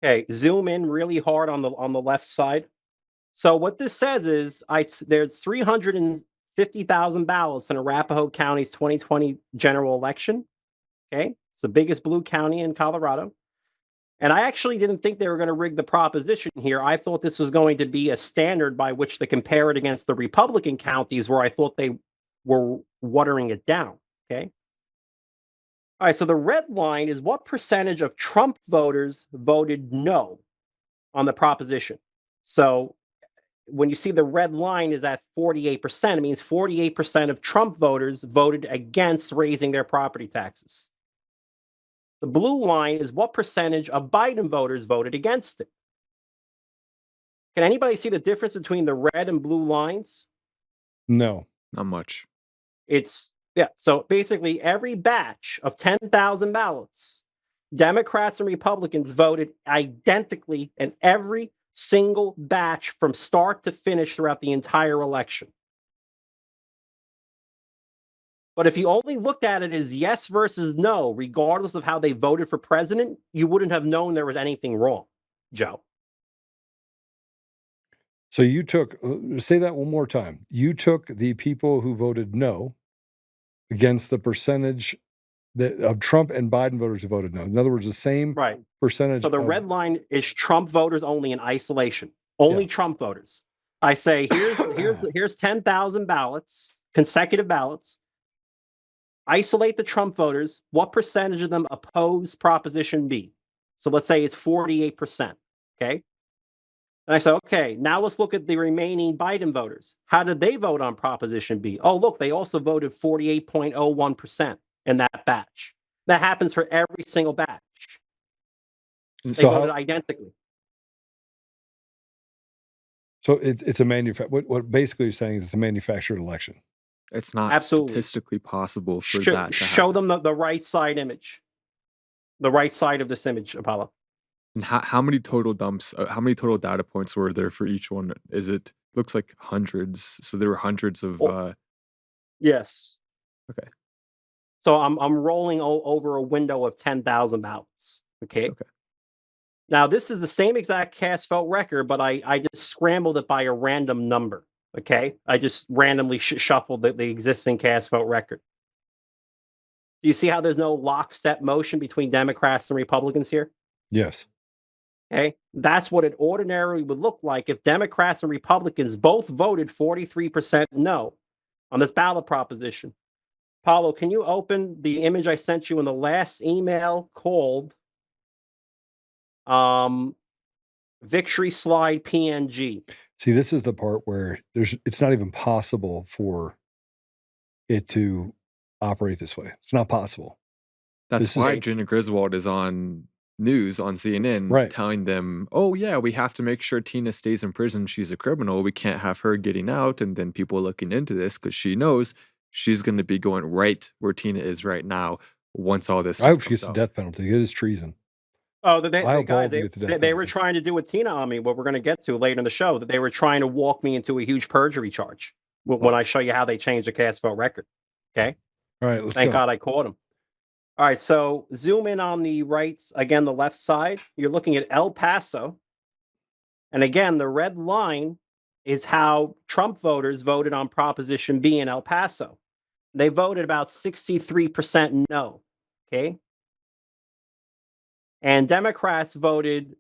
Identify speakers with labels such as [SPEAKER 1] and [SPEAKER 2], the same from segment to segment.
[SPEAKER 1] Okay, zoom in really hard on the left side. So what this says is there's 350,000 ballots in Arapahoe County's 2020 general election. Okay, it's the biggest blue county in Colorado. And I actually didn't think they were going to rig the proposition here. I thought this was going to be a standard by which to compare it against the Republican counties where I thought they were watering it down. Okay. All right. So the red line is what percentage of Trump voters voted no on the proposition. So when you see the red line is at 48%, it means 48% of Trump voters voted against raising their property taxes. The blue line is what percentage of Biden voters voted against it. Can anybody see the difference between the red and blue lines?
[SPEAKER 2] No.
[SPEAKER 3] Not much.
[SPEAKER 1] So basically every batch of 10,000 ballots, Democrats and Republicans voted identically in every single batch from start to finish throughout the entire election. But if you only looked at it as yes versus no, regardless of how they voted for president, you wouldn't have known there was anything wrong, Joe.
[SPEAKER 2] So you took, say that one more time. You took the people who voted no against the percentage of Trump and Biden voters who voted no. In other words, the same percentage.
[SPEAKER 1] So the red line is Trump voters only in isolation. Only Trump voters. I say here's 10,000 ballots, consecutive ballots. Isolate the Trump voters. What percentage of them oppose Proposition B? So let's say it's 48%. Okay. And I said, okay, now let's look at the remaining Biden voters. How did they vote on Proposition B? Oh, look, they also voted 48.01% in that batch. That happens for every single batch. They voted identically.
[SPEAKER 2] So it's a what basically you're saying is it's a manufactured election.
[SPEAKER 3] It's not statistically possible for that to happen.
[SPEAKER 1] Show them the right side image. The right side of this image, Apollo.
[SPEAKER 3] And how many total dumps, how many total data points were there for each one? Looks like hundreds. So there were hundreds of.
[SPEAKER 1] Yes.
[SPEAKER 3] Okay.
[SPEAKER 1] So I'm rolling over a window of 10,000 ballots. Okay. Now this is the same exact cast vote record, but I just scrambled it by a random number. Okay. I just randomly shuffled the existing cast vote record. Do you see how there's no lockstep motion between Democrats and Republicans here?
[SPEAKER 2] Yes.
[SPEAKER 1] Okay. That's what it ordinarily would look like if Democrats and Republicans both voted 43% no on this ballot proposition. Paulo, can you open the image I sent you in the last email called Victory Slide PNG?
[SPEAKER 2] See, this is the part where it's not even possible for it to operate this way. It's not possible.
[SPEAKER 3] That's why Gina Griswold is on news on CNN telling them, oh yeah, we have to make sure Tina stays in prison. She's a criminal. We can't have her getting out. And then people looking into this because she knows she's going to be going right where Tina is right now once all this.
[SPEAKER 2] I hope she gets the death penalty. It is treason.
[SPEAKER 1] Oh, they were trying to do a Tina on me, what we're going to get to later in the show, that they were trying to walk me into a huge perjury charge when I show you how they changed the cast vote record. Okay.
[SPEAKER 2] All right. Let's
[SPEAKER 1] Thank
[SPEAKER 2] go.
[SPEAKER 1] God I caught him. All right. So zoom in on the right, again, the left side. You're looking at El Paso. And again, the red line is how Trump voters voted on Proposition B in El Paso. They voted about 63% no. Okay. And Democrats voted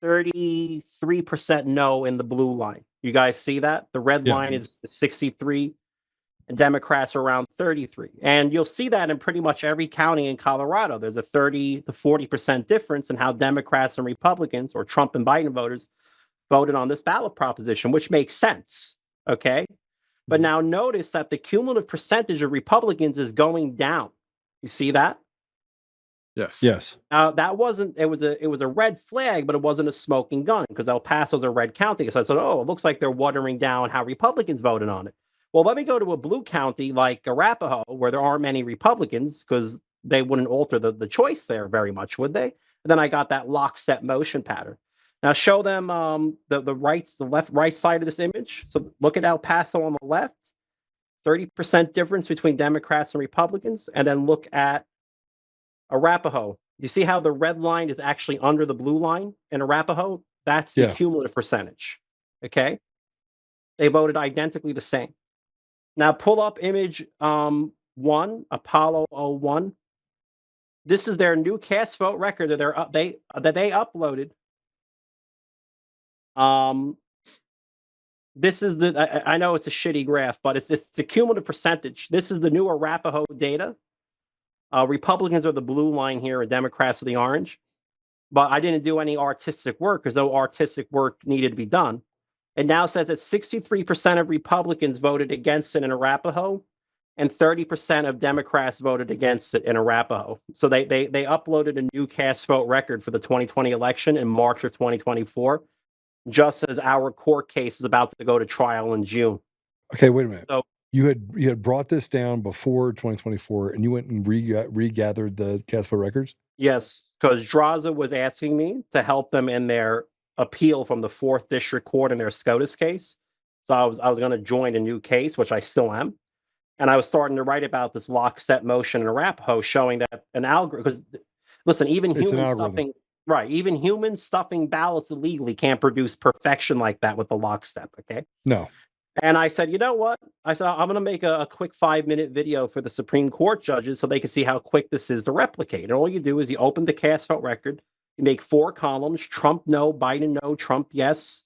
[SPEAKER 1] 33% no in the blue line. You guys see that? The red line is 63, and Democrats are around 33. And you'll see that in pretty much every county in Colorado. There's a 30 to 40% difference in how Democrats and Republicans, or Trump and Biden voters, voted on this ballot proposition, which makes sense. Okay. But now notice that the cumulative percentage of Republicans is going down. You see that?
[SPEAKER 3] Yes.
[SPEAKER 2] Yes.
[SPEAKER 1] That wasn't, it was a red flag, but it wasn't a smoking gun because El Paso's a red county. So I said, oh, it looks like they're watering down how Republicans voted on it. Well, let me go to a blue county like Arapahoe, where there aren't many Republicans, because they wouldn't alter the choice there very much, would they? And then I got that lockstep motion pattern. Now show them the right side of this image. So look at El Paso on the left, 30% difference between Democrats and Republicans, and then look at Arapahoe You see how the red line is actually under the blue line in Arapahoe? That's the cumulative percentage. Okay. They voted identically the same. Now pull up image 1, Apollo 01. This is their new cast vote record that they uploaded. This is I know it's a shitty graph, but it's the cumulative percentage. This is the new Arapahoe data. Republicans are the blue line here, and Democrats are the orange. But I didn't do any artistic work because no artistic work needed to be done. It now says that 63% of Republicans voted against it in Arapahoe, and 30% of Democrats voted against it in Arapahoe. So they uploaded a new cast vote record for the 2020 election in March of 2024, just as our court case is about to go to trial in June.
[SPEAKER 2] Okay, wait a minute. So you had brought this down before 2024, and you went and regathered the cast vote records?
[SPEAKER 1] Yes, because Draza was asking me to help them in their appeal from the 4th District Court in their SCOTUS case. So I was going to join a new case, which I still am. And I was starting to write about this lockstep motion in Arapahoe, showing that an algorithm, because listen, even human stuffing, right, even human stuffing ballots illegally can't produce perfection like that with the lockstep, okay?
[SPEAKER 2] No.
[SPEAKER 1] And I said, you know what? I said, I'm going to make a quick 5-minute video for the Supreme Court judges so they can see how quick this is to replicate. And all you do is you open the cast vote record, you make 4 columns, Trump no, Biden no, Trump yes,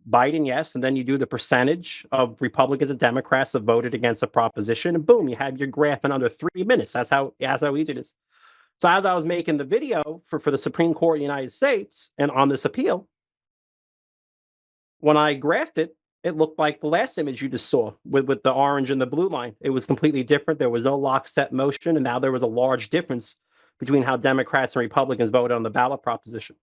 [SPEAKER 1] Biden yes, and then you do the percentage of Republicans and Democrats that voted against a proposition, and boom, you have your graph in under 3 minutes. That's how easy it is. So as I was making the video for the Supreme Court of the United States and on this appeal, when I graphed it, it looked like the last image you just saw with the orange and the blue line. It was completely different. There was no lockstep motion, and now there was a large difference between how Democrats and Republicans voted on the ballot proposition.